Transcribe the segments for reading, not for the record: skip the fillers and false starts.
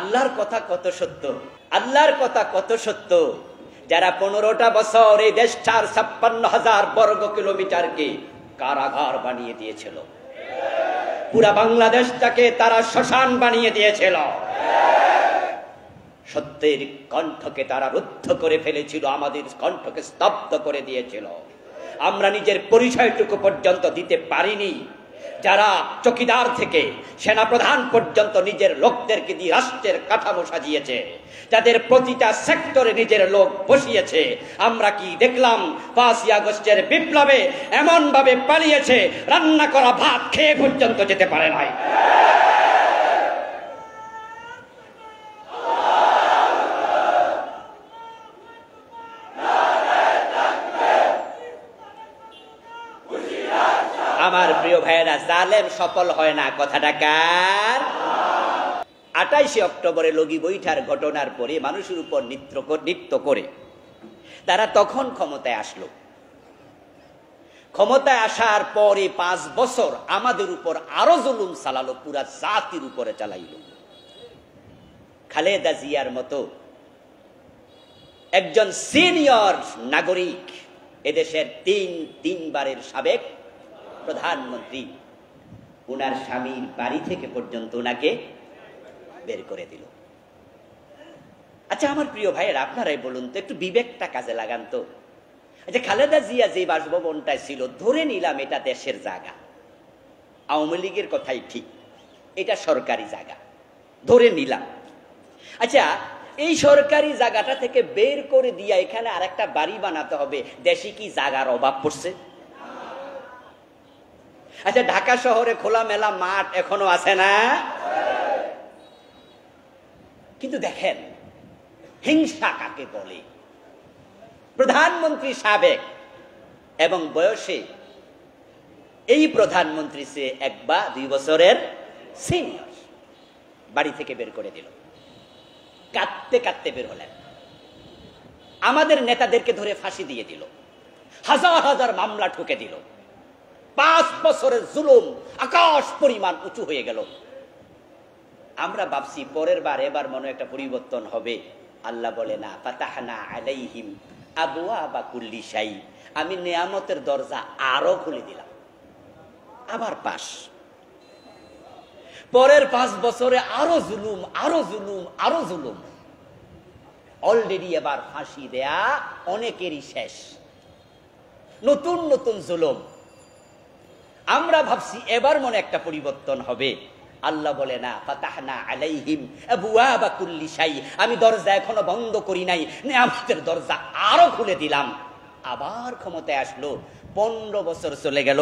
আল্লাহর কথা কত সত্য, আল্লাহর কথা কত সত্য। যারা 15টা বছর এই দেশটার 56,000 বর্গ কিলোমিটারকে কারাগার বানিয়ে দিয়েছিল, পুরা বাংলাদেশটাকে তারা শ্মশান বানিয়ে দিয়েছিল, সত্যের কণ্ঠকে তারা রুদ্ধ করে ফেলেছিল, আমাদের কণ্ঠকে স্তব্ধ করে দিয়েছিল। আমরা নিজের পরিচয়টুকু পর্যন্ত দিতে পারিনি। যারা চকিদার থেকে সেনাপ্রধান পর্যন্ত নিজের লোকদেরকে দিয়ে রাষ্ট্রের কাঠামো সাজিয়েছে, যাদের প্রতিটা সেক্টরে নিজের লোক বসিয়েছে, আমরা কি দেখলাম 5ই আগস্টের বিপ্লবে এমন ভাবে পালিয়েছে, রান্না করা ভাত খেয়ে পর্যন্ত যেতে পারে নাই। আমার প্রিয় ভাইয়েরা, জালেম সফল হয় না, কথাটা কার? 28শে অক্টোবরে লগি বৈঠার ঘটনার পরে মানুষের উপর নৃত্য করে তারা তখন ক্ষমতায় আসলো। ক্ষমতায় আসার পরে 5 বছর আমাদের উপর আরো জুলুম চালালো, পুরা জাতির উপরে চালাইল। খালেদা জিয়ার মতো একজন সিনিয়র নাগরিক, এদেশের তিনবারের সাবেক প্রধানমন্ত্রী, উনার স্বামীর বাড়ি থেকে পর্যন্ত উনাকে বের করে দিল। আচ্ছা আমার প্রিয় ভাইয়ের, আপনারাই বলুন তো, একটু বিবেকটা কাজে লাগান তো। আচ্ছা, খালেদা জিয়া যে বাসভবনটায় ছিল, ধরে নিলাম এটা দেশের জায়গা, আওয়ামী লীগের কথাই ঠিক, এটা সরকারি জায়গা, ধরে নিলাম। আচ্ছা, এই সরকারি জায়গাটা থেকে বের করে দিয়া এখানে আরেকটা বাড়ি বানাতে হবে, দেশে কি জায়গার অভাব পড়ছে? আচ্ছা, ঢাকা শহরে খোলামেলা মাঠ এখনো আছে না? কিন্তু দেখেন হিংসা কাকে বলে। প্রধানমন্ত্রী সাবেক এবং বয়সে এই প্রধানমন্ত্রী সে 1 বা 2 বছরের সিনিয়র, বাড়ি থেকে বের করে দিল। কাঁদতে কাঁদতে বের হলেন। আমাদের নেতাদেরকে ধরে ফাঁসি দিয়ে দিল, হাজার হাজার মামলা ঠুকে দিল। 5 বছরের জুলুম আকাশ পরিমাণ উঁচু হয়ে গেল। আমরা ভাবছি পরের বার, এবার মনে একটা পরিবর্তন হবে। আল্লাহ বলে না, ফাতাহনা আলাইহিম আবওয়াবা কুল্লি শাই, আমি নিয়ামতের দরজা আরো খুলে দিলাম। আবার পাস। পরের 5 বছরে আরো জুলুম, আরো জুলুম, আরো জুলুম। অলরেডি এবার ফাঁসি দেয়া অনেকেরই শেষ, নতুন নতুন জুলুম। আমরা ভাবছি এবার মনে একটা পরিবর্তন হবে। আল্লাহ বলে না, ফাতাহনা আলাইহিম আবওয়াবা কুল্লি শাই, আমি দরজা এখনো বন্ধ করি নাই, নিয়ামতের দরজা আরো খুলে দিলাম। আবার ক্ষমতায় আসলো, 15 বছর চলে গেল।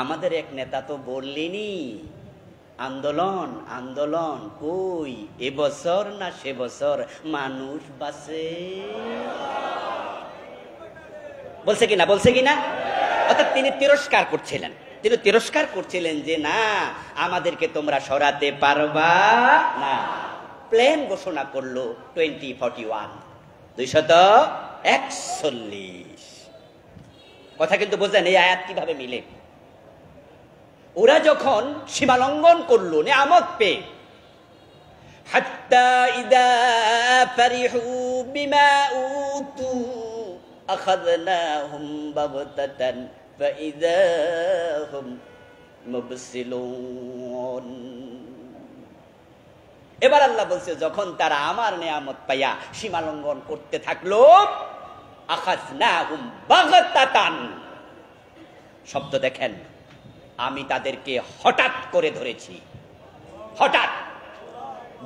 আমাদের এক নেতা তো বললেনি আন্দোলন আন্দোলন, কই এবছর না সে বছর মানুষ বাঁচে? বলছে কিনা, বলছে কিনা? অর্থাৎ তিনি তিরস্কার করছিলেন, তিনি তিরস্কার করছিলেন যে না, আমাদেরকে তোমরা সরাতে পারবা না। প্ল্যান ঘোষণা করলো 2041, 241। কথা কিন্তু বুঝলেন এই আয়াত কিভাবে মিলে? ওরা যখন সীমা লঙ্ঘন করলো নিয়ামত পেয়ে, হাত্তা ইদা ফারিহু বিমা উতু আখাযনাহুম বাগতাতান ফাইযা হুম মুবসিলুন। এবার আল্লাহ বলছে, যখন তারা আমার নিয়ামত পাইয়া সীমা লঙ্ঘন করতে থাকলো, আখাযনাহুম বাগতাতান, শব্দ দেখেন, আমি তাদেরকে হঠাৎ করে ধরেছি। হঠাৎ,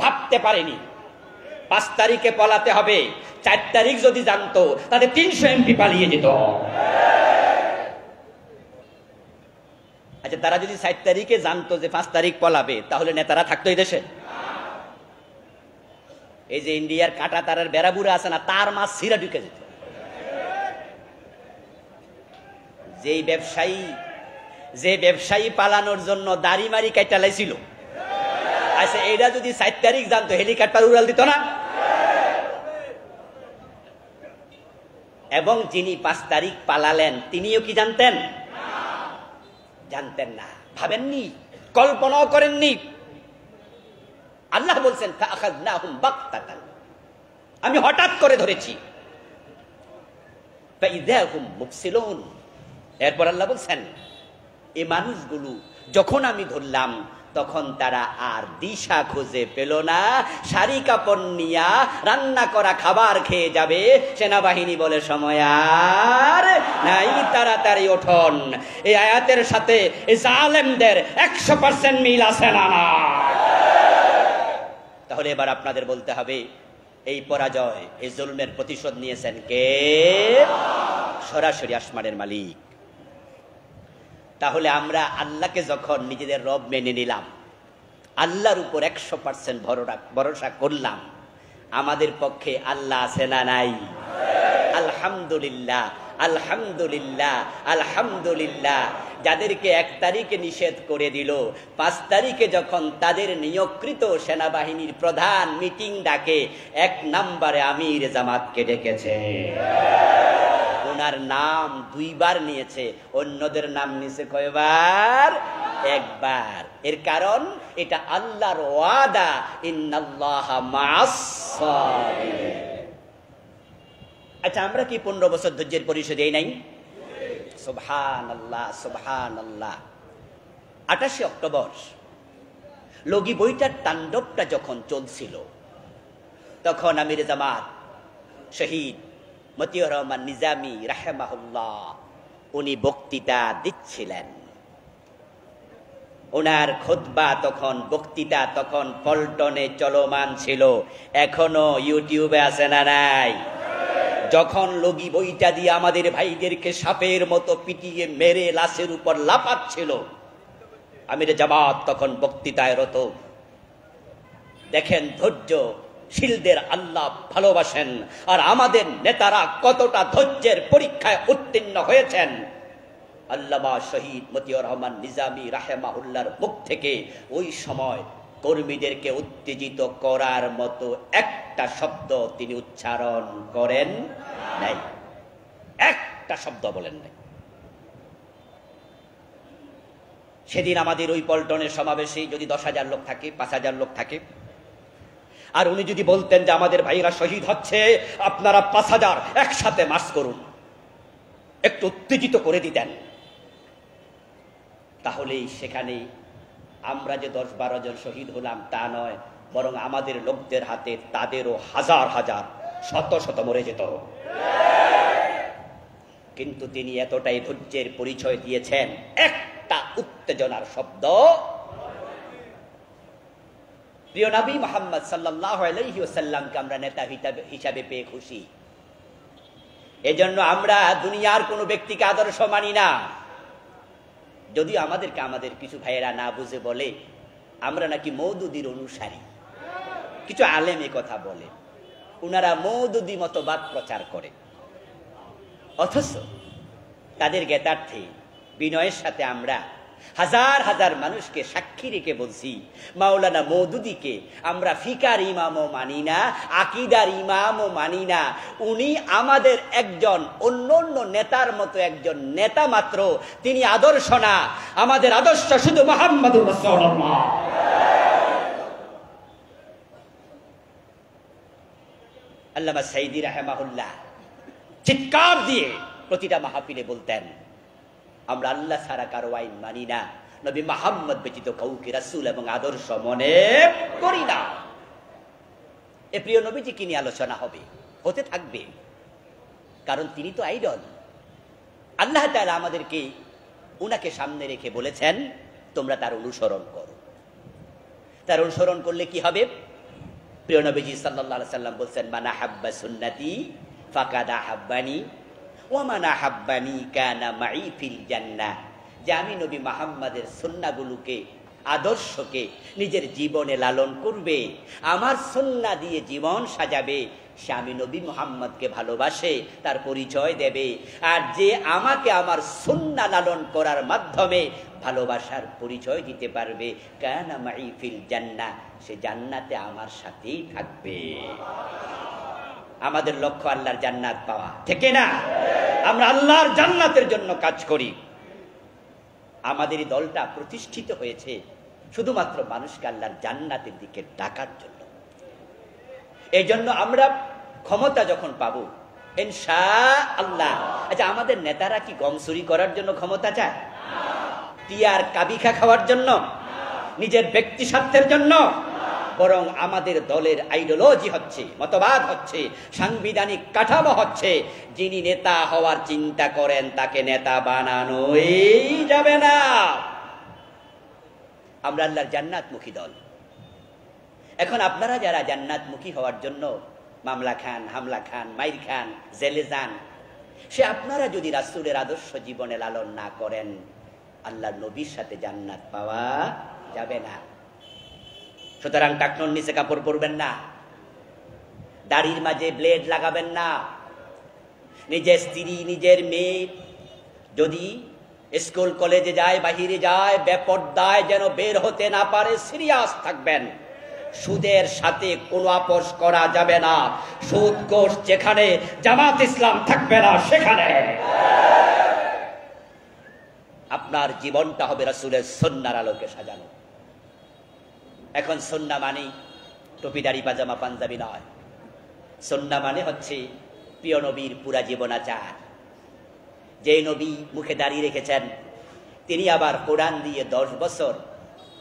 ভাবতে পারেনি 5 তারিখে পলাতে হবে। 4 তারিখ যদি জানতো তাদের 300 এমপি পালিয়ে যেত। আচ্ছা, তারা যদি 4 তারিখে জানতো যে 5 তারিখ পলাবে, তাহলে নেতারা থাকতো এই দেশে? এই যে ইন্ডিয়ার কাটা তারের বেড়াবুড়া আছে না, তার মাছ ছিঁড়া ঢুকে যেত। যে ব্যবসায়ী পালানোর জন্য দাড়ি মারি কাটা লাইছিল, আচ্ছা এটা যদি 4 তারিখ জানতো, হেলিকপ্টার উড়াল দিত না? এবং যিনি 5 তারিখ পালালেন, তিনিও কি জানতেন? জানতেন না, ভাবেননি, কল্পনাও করেননি। আল্লাহ বলছেন ফাআখাযনাহুম বাগতাতান, আমি হঠাৎ করে ধরেছি। ফাইযা হুম মুবসিলুন, এরপর আল্লাহ বলছেন এই মানুষগুলো যখন আমি ধরলাম তখন তারা আর দিশা খুঁজে পেল না, শাড়ি কাপড় নিয়া রান্না করা খাবার খেয়ে যাবে। সেনাবাহিনী বলে সময় আর নাই, তাড়াতাড়ি ওঠন। এই আয়াতের সাথে এই জালেমদের 100% মিল আছে না? তাহলে এবার আপনাদের বলতে হবে এই পরাজয়, এই জুলমের প্রতিশোধ নিয়েছেন কে? সরাসরি আসমানের মালিক। তাহলে আমরা আল্লাহকে যখন নিজেদের রব মেনে নিলাম, আল্লাহর উপর 100% ভরসা করলাম, আমাদের পক্ষে আল্লাহ আছে না নাই? আলহামদুলিল্লাহ, আলহামদুলিল্লাহ, আলহামদুলিল্লাহ। যাদেরকে 1 তারিখে নিষেধ করে দিল, 5 তারিখে যখন তাদের নিয়োগকৃত সেনাবাহিনীর প্রধান মিটিং ডাকে, 1 নম্বরে আমির জামাতকে ডেকেছে। ওনার নাম 2 বার নিয়েছে, অন্যদের নাম নিয়েছে কয়বার? 1 বার। এর কারণ এটা আল্লাহর ওয়াদা, ইন্নাল্লাহা মা'আস সাবিরিন। আচ্ছা, আমরা কি 15 বছর ধৈর্যের পরিচয় দেই নাই? সুবহানাল্লাহ, সুবহানাল্লাহ। 28 অক্টোবর লগি বইটার তাণ্ডবটা যখন চলছিল, তখন আমির জামাত শহীদ মতিউর রহমান নিজামী রাহিমাহুল্লাহ উনি বক্তৃতা দিচ্ছিলেন। ওনার খুতবা তখন, বক্তৃতা তখন পল্টনে চলমান ছিল, এখনো ইউটিউবে আছে না নাই? যখন লগি বইটা দিয়ে আমাদের ভাইদেরকে সাপের মতো পিটিয়ে মেরে লাশের উপর লাফাচ্ছিল, আমির জামাত তখন বক্তৃতায় রত। দেখেন ধৈর্যশীলদের আল্লাহ ভালোবাসেন, আর আমাদের নেতারা কতটা ধৈর্যের পরীক্ষায় উত্তীর্ণ হয়েছেন। আল্লামা শহীদ মতিউর রহমান নিজামী রাহিমাহুল্লাহর মুখ থেকে ওই সময় কর্মীদেরকে উত্তেজিত করার মতো একটা শব্দ তিনি উচ্চারণ করেন নাই, একটা শব্দ বলেন নাই। সেদিন আমাদের ওই পল্টনের সমাবেশে যদি 10,000 লোক থাকে, 5,000 লোক থাকে, আর উনি যদি বলতেন যে আমাদের ভাইরা শহীদ হচ্ছে, আপনারা 5,000 একসাথে মার্চ করুন, একটু উত্তেজিত করে দিতেন, তাহলেই সেখানে আমরা যে 10-12 জন শহীদ হলাম তা নয়, বরং আমাদের লোকদের হাতে তাদেরও হাজার হাজার শত শত মরে যেত। কিন্তু তিনি এতটাই ধৈর্যের পরিচয় দিয়েছেন, একটা উত্তেজনার শব্দ। প্রিয় নবী মুহাম্মদ সাল্লাল্লাহু আলাইহি ওয়াসাল্লামকে আমরা নেতা হিসাবে পেয়ে খুশি। এজন্য আমরা দুনিয়ার কোনো ব্যক্তিকে আদর্শ মানি না। যদিও আমাদের কিছু ভাইয়েরা না বুঝে বলে আমরা নাকি মওদুদির অনুসারী, কিছু আলেম এ কথা বলে, উনারা মওদুদি মতবাদ প্রচার করে। অথচ তাদের জ্ঞাতার্থে বিনয়ের সাথে আমরা হাজার হাজার মানুষকে সাক্ষী রেখে বলছি, মাওলানা মওদুদিকে আমরা ফিকার ইমামও মানি না, আকীদার ইমামও মানি না। উনি আমাদের একজন অন্য নেতার মতো একজন নেতা মাত্র, তিনি আদর্শ না। আমাদের আদর্শ শুধু মুহাম্মদুর রাসূলুল্লাহ। আল্লামা সাইদি রাহিমাহুল্লাহ চিৎকার দিয়ে প্রতিটা মাহফিলে বলতেন, আমরা আল্লাহ ছাড়া কারো আইন মানি না, নবী মুহাম্মদ ব্যতীত কাউকে রাসূল এবং আদর্শ মনে করি না। এ প্রিয় নবীজি কি নিয়ে আলোচনা হবে, হতে থাকবে, কারণ তিনি তো আইডল। আল্লাহ তাআলা আমাদেরকে উনাকে সামনে রেখে বলেছেন তোমরা তার অনুসরণ করো। তার অনুসরণ করলে কি হবে? প্রিয় নবীজি সাল্লাল্লাহু আলাইহি সাল্লাম বলেন, মান আহাব্বা সুন্নতি ফাকাদ আহাব্বানি ওয়া মান আহাব্বানি কানা মাই ফিল জান্নাহ। যে আমি নবী মুহাম্মাদের সুন্নাহগুলোকে, আদর্শকে নিজের জীবনে লালন করবে, আমার সুন্নাহ দিয়ে জীবন সাজাবে, সে আমি নবী মুহাম্মদকে ভালোবাসে, তার পরিচয় দেবে। আর যে আমাকে আমার সুন্নাহ লালন করার মাধ্যমে ভালোবাসার পরিচয় দিতে পারবে, কানা মাই ফিল জান্নাহ, সে জান্নাতে আমার সাথেই থাকবে। আমাদের লক্ষ্য আল্লাহর জান্নাত পাওয়া, ঠিক না? আমরা আল্লাহর জান্নাতের জন্য কাজ করি। আমাদের এই দলটা প্রতিষ্ঠিত হয়েছে শুধুমাত্র মানুষকে আল্লাহর জান্নাতের দিকে ডাকার জন্য। এই জন্য আমরা ক্ষমতা যখন পাবো ইনশাআল্লাহ। আচ্ছা, আমাদের নেতারা কি গম চুরি করার জন্য ক্ষমতা চায়? টিয়ার কাবিখা খাওয়ার জন্য? নিজের ব্যক্তি স্বার্থের জন্য? বরং আমাদের দলের আইডিওলজি হচ্ছে, মতবাদ হচ্ছে, সাংবিধানিক কাঠামো হচ্ছে, যিনি নেতা হওয়ার চিন্তা করেন তাকে নেতা বানানোই যাবে না। আমরা আল্লাহর জান্নাতমুখী দল। এখন আপনারা যারা জান্নাতমুখী হওয়ার জন্য মামলা খান, হামলা খান, মাইর খান, জেলে যান, সে আপনারা যদি রাসূলের আদর্শ জীবনে লালন না করেন, আল্লাহর নবীর সাথে জান্নাত পাওয়া যাবে না। সুতরাং টাকনোর নিচে কাপড় পরবেন না, দাড়ির মাঝে ব্লেড লাগাবেন না। নিজের স্ত্রী, নিজের মেয়ে যদি স্কুল কলেজে যায়, বাহিরে যায়, বেপরদায় যেন বের হতে না পারে, সিরিয়াস থাকবেন। সুদের সাথে কোনো আপোষ করা যাবে না। সুদ ঘুষ যেখানে, জামাত ইসলাম থাকবে না সেখানে। আপনার জীবনটা হবে রাসূলের সুন্নাহর আলোকে সাজানো। এখন সুন্নাহ মানে টুপি দাড়ি পাজামা পাঞ্জাবি নয়। সুন্নাহ মানে হচ্ছে প্রিয় নবীর পুরা জীবনাচার। যে নবী মুখে দাড়ি রেখেছেন, তিনি আবার কোরআন দিয়ে 10 বছর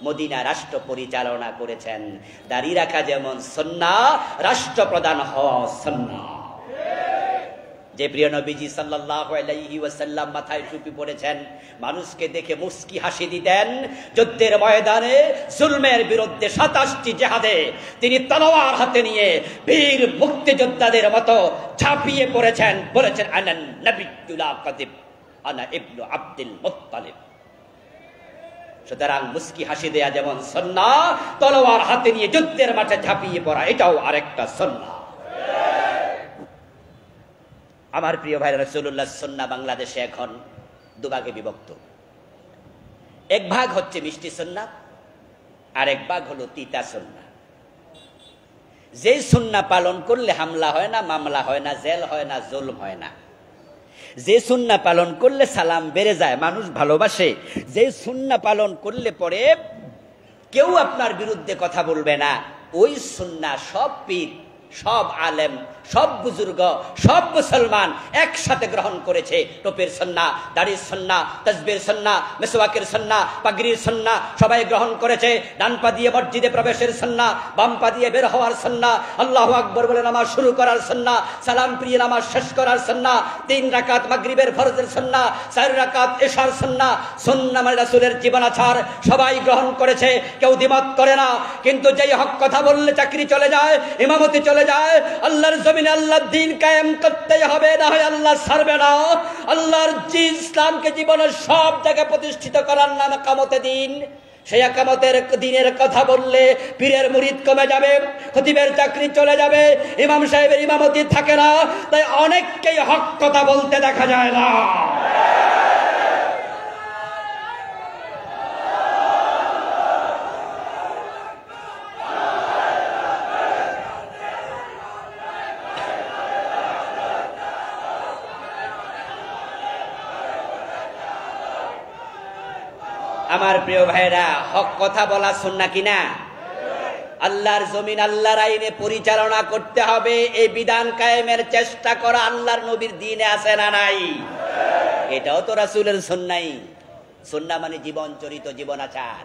মদিনা রাষ্ট্র পরিচালনা করেছেন। দাড়ি রাখা যেমন সুন্নাহ, রাষ্ট্রপ্রধান হওয়া সুন্নাহ। যে প্রিয় নবীজি সাল্লাল্লাহু আলাইহি ওয়াসাল্লাম মাথায় টুপি পরেছেন, মানুষকে দেখে মুস্কি হাসি দিতেন। যুদ্ধের ময়দানে জুলমের বিরুদ্ধে 27টি জিহাদে তিনি তলোয়ার হাতে নিয়ে বীর মুক্তিযোদ্ধাদের মতো ঝাঁপিয়ে পড়েছেন। বলেছেন, আনান নবিয়্যুল কাযিব, আনা ইবনু আব্দুল মুত্তালিব। সুতরাং মুস্কি হাসি দেয়া যেমন সুন্নাহ, তলোয়ার হাতে নিয়ে যুদ্ধের মাঠে ঝাঁপিয়ে পড়া এটাও আরেকটা সুন্নাহ। আমার প্রিয় ভাই, রাসূলুল্লাহ সুন্নাহ বাংলাদেশে এখন দুভাগে বিভক্ত। এক ভাগ হচ্ছে মিষ্টি সুন্নাহ, আর এক ভাগ হলো তিতা সুন্নাহ। যে সুন্নাহ পালন করলে হামলা হয় না, মামলা হয় না, জেল হয় না, জুলম হয় না। যে সুন্নাহ পালন করলে সালাম বেড়ে যায়, মানুষ ভালোবাসে। যে সুন্নাহ পালন করলে পরে কেউ আপনার বিরুদ্ধে কথা বলবে না, ওই সুন্নাহ সব পীর, সব আলেম, সব বুজুর্গ, সব মুসলমান একসাথে গ্রহণ করেছে। টোপের সুন্নাহ, দাড়ির সুন্নাহ, তাসবির সুন্নাহ, মিসওয়াকের সুন্নাহ, পাগড়ির সুন্নাহ সবাই গ্রহণ করেছে। ডান পা দিয়ে মসজিদে প্রবেশের সুন্নাহ, বাম পা দিয়ে বের হওয়ার সুন্নাহ, আল্লাহু আকবার বলে নামাজ শুরু করার সুন্নাহ, সালাম ফিরিয়ে নামাজ শেষ করার সুন্নাহ, 3 রাকাত মাগরিবের ফরজের সুন্নাহ, 4 রাকাত ইশার সুন্নাহ। সুন্নাহ মানে রাসূলের জীবনাচার, সবাই গ্রহণ করেছে, কেউ দ্বিমত করে না। কিন্তু যেই হক কথা বললে চাকরি চলে যায়, ইমামতি চলে যায়, আল্লাহর জমিনে আল্লাহর দ্বীন কায়েম করতে হবে, না হয় আল্লাহ ছাড়বে না। আল্লাহর ইসলামকে জীবনের সব জায়গায় প্রতিষ্ঠিত করার নামে কামতে দিন। সেই কামতের দিনের কথা বললে পীরের মুরিদ কমে যাবে, খতিবের চাকরি চলে যাবে, ইমাম সাহেবের ইমামতি থাকে না। তাই অনেককেই হক কথা বলতে দেখা যায় না। আমার প্রিয় ভাইরা, হক কথা বলা সুন্নাহ কিনা? আল্লাহর জমিন আল্লাহর আইনে পরিচালনা করতে হবে, এই বিধান কায়েমের চেষ্টা করা আল্লাহর নবীর দ্বীনে আছে না নাই? এটাও তো রাসূলের সুন্নাহ। সুন্নাহ মানে জীবন চরিত, জীবনাচার।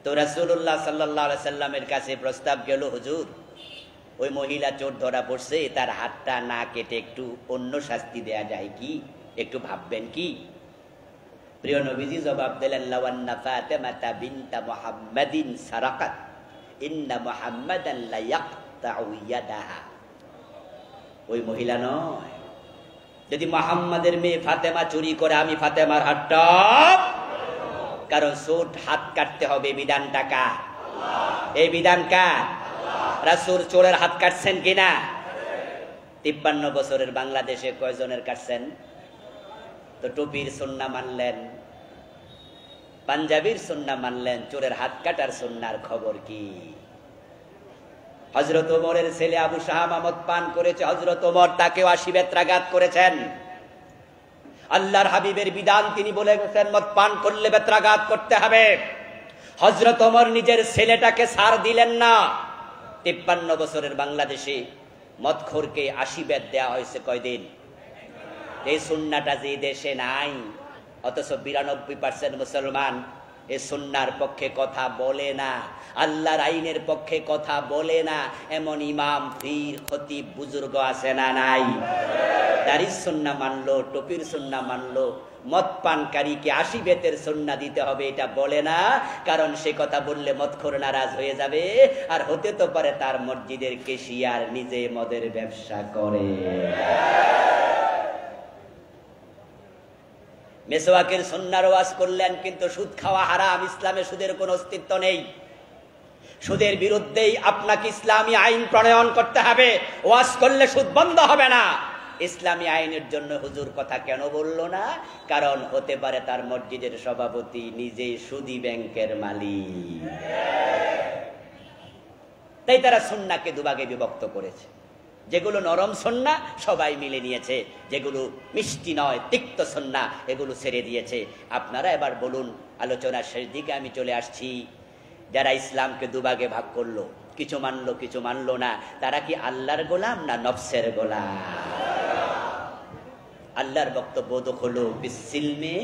তো রাসূলুল্লাহ সাল্লাল্লাহু আলাইহি সাল্লামের কাছে প্রস্তাব গেল, হুজুর ওই মহিলা চোর ধরা পড়ছে, তার হাতটা না কেটে একটু অন্য শাস্তি দেয়া যায় কি? একটু ভাববেন কি? প্রিয় নবীজি জবাব দিলেন, লাওয়ান্না ফাতিমাতা বিনতা মুহাম্মাদিন সারাকাত ইন্না মুহাম্মাদান লা ইয়াকতাউ ইয়াদাহা। ওই মহিলা নয়, যদি মুহাম্মাদের মেয়ে ফাতেমা চুরি করে, আমি ফাতেমার হাতটা, কারণ চোর হাত কাটতে হবে, বিধানটা কার? এই বিধান কার? রাসূল চোরের হাত কাটছেন কিনা? 53 বছরের বাংলাদেশে কয়জনের কাটছেন? তো টুপির সুন্নাহ মানলেন, পাঞ্জাবির সুন্নাহ মানলেন, চোরের হাত কাটার সুন্নাহর খবর কি? হযরত ওমরের ছেলে আবু শাহামা মদ পান করেছে, হযরত ওমর তাকেও 80 বেত্রাঘাত করেছেন। আল্লাহর হাবিবের বিধান তিনি বলে গেছেন, মদ পান করলে বেত্রাঘাত করতে হবে। হযরত ওমর নিজের ছেলেটাকে ছাড় দিলেন না। 53 বছরের বাংলাদেশে মদখোরকে 80 বেত দেওয়া হয়েছে কয়দিন? এই সুন্নাহটা যে দেশে নাই, অথচ 92% মুসলমান এই সুন্নাহর পক্ষে কথা বলে না, আল্লাহর আইনের পক্ষে কথা বলে না। এমন ইমাম, পীর, খতিব, বুজুর্গ আছে না নাই? দাড়ির সুন্নাহ মানলো, টুপির সুন্নাহ মানলো, মদ পানকারীকে 80 বেতের সুন্নাহ দিতে হবে এটা বলে না। কারণ সে কথা বললে মদখোর নারাজ হয়ে যাবে, আর হতে তো পারে তার মসজিদের কেশিয়ার নিজে মদের ব্যবসা করে। মেসওয়াকের সুন্নাহর ওয়াজ করলেন, কিন্তু সুদ খাওয়া হারাম, ইসলামে সুদের কোনো অস্তিত্ব নেই। সুদের বিরুদ্ধেই আপনাকে ইসলামী আইন প্রণয়ন করতে হবে। ওয়াজ করলে সুদ বন্ধ হবে না। ইসলামী আইনের জন্য হুজুর কথা কেন বললো না? কারণ হতে পারে তার মসজিদের সভাপতি নিজে সুদী ব্যাংকের মালিক। তাই তারা সুন্নাহকে দুভাগে বিভক্ত করেছে। যেগুলো নরম সুন্নাহ সবাই মিলে নিয়েছে, যেগুলো মিষ্টি নয়, তিক্ত সুন্নাহ, এগুলো ছেড়ে দিয়েছে। আপনারা এবার বলুন, আলোচনার শেষ দিকে আমি চলে আসছি, যারা ইসলামকে দুভাগে ভাগ করলো, কিছু মানলো কিছু মানলো না, তারা কি আল্লাহর গোলাম না নফসের গোলাম? আল্লাহর বক্তব্য হলো বিসিলমে,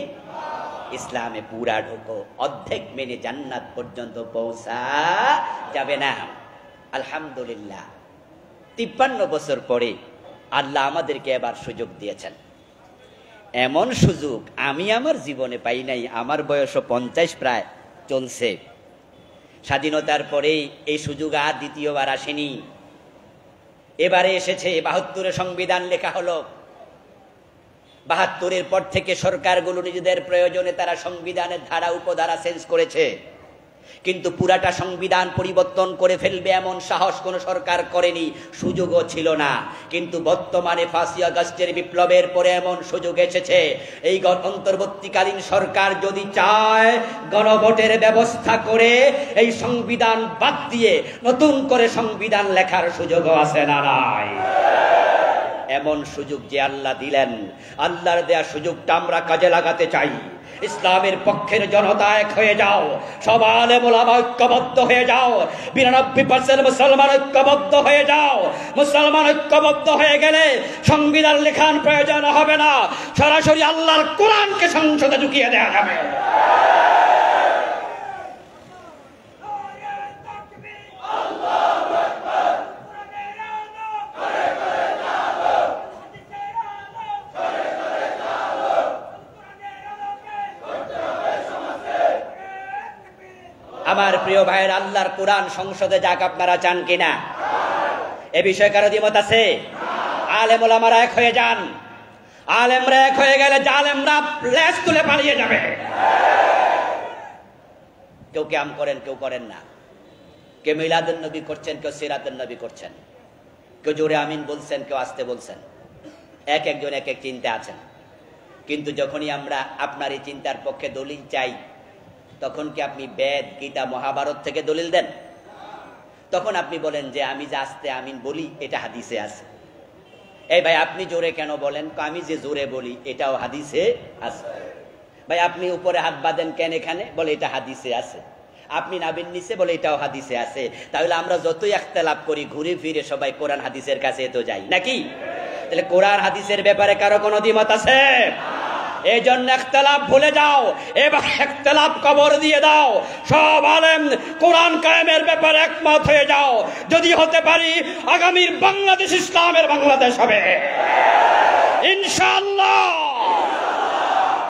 ইসলামে পুরা ঢোকো, অর্ধেক মেনে জান্নাত পর্যন্ত পৌঁছা যাবে না। আলহামদুলিল্লাহ, 53 বছর পরে আল্লাহ আমাদেরকে এবার সুযোগ দিয়েছেন। এমন সুযোগ আমি আমার জীবনে পাই নাই। আমার বয়স 50 প্রায় চলছে। স্বাধীনতার পরে এই সুযোগ আর দ্বিতীয়বার আসেনি। এবারে এসেছে। 72-এ সংবিধান লেখা হলো। 72-এর পর থেকে সরকারগুলো নিজেদের প্রয়োজনে তারা সংবিধানের ধারা উপধারা চেঞ্জ করেছে, কিন্তু পুরাটা সংবিধান পরিবর্তন করে ফেলবে এমন সাহস কোন সরকার করেনি, সুযোগও ছিল না। কিন্তু বর্তমানে 5ই আগস্টের বিপ্লবের পরে এমন সুযোগ এসেছে। এই অন্তর্বর্তীকালীন সরকার যদি চায়, গণভোটের ব্যবস্থা করে এই সংবিধান বাদ দিয়ে নতুন করে সংবিধান লেখার সুযোগও আছে না নাই? এমন সুযোগ যে আল্লাহ দিলেন, আল্লাহর দেয়া সুযোগটা আমরা কাজে লাগাতে চাই। ইসলামের পক্ষের জনতা এক হয়ে যাও, সব আলেম ওলামা ঐক্যবদ্ধ হয়ে যাও, 92% মুসলমান ঐক্যবদ্ধ হয়ে যাও। মুসলমান ঐক্যবদ্ধ হয়ে গেলে সংবিধান লেখার প্রয়োজন হবে না, সরাসরি আল্লাহর কোরআনকে সংসদে ঢুকিয়ে দেওয়া যাবে। আমার প্রিয় ভাইয়ের, আল্লাহর কোরআন সংসদে যাক, আপনারা চান কিনা? এ বিষয়ে কারো দ্বিমত আছে? আলেম ওলামারা এক হয়ে যান। আলেমরা এক হয়ে গেলে জালেমরা লেজ তুলে পালিয়ে যাবে। কেউ কিয়াম করেন, কেউ করেন না। কেউ মিলাদুন নবী করছেন, কেউ সিরাতুন নবী করছেন, কেউ জোরে আমিন বলছেন, কেউ আস্তে বলছেন। এক একজন এক এক চিন্তা আছেন। কিন্তু যখনই আমরা আপনার এই চিন্তার পক্ষে দলিল চাই, তখন কি আপনি বেদ, গীতা, মহাভারত থেকে দলিল দেন? তখন আপনি বলেন যে আমি যে আস্তে আমিন বলি এটা হাদিসে আছে। এই ভাই, আপনি জোরে কেন বলেন? আমি যে জোরে বলি এটাও হাদিসে আছে। ভাই, আপনি উপরে হাত বাঁধেন কেন এখানে? বলে এটা হাদিসে আছে। আপনি নাবিন নিচে, বলে এটাও হাদিসে আছে। তাহলে আমরা যতই ইখতিলাফ করি, ঘুরে ফিরে সবাই কোরআন হাদিসের কাছে তো যাই নাকি? তাহলে কোরআন হাদিসের ব্যাপারে কারো কোনো দ্বিমত আছে? এই জন্য ইখতিলাফ ভুলে যাও, এবার ইখতিলাফ কবর দিয়ে দাও। সব আলেম কোরআন কায়েমের ব্যাপারে একমত হয়ে যাও। যদি হতে পারি, আগামীর বাংলাদেশ ইসলামের বাংলাদেশ হবে।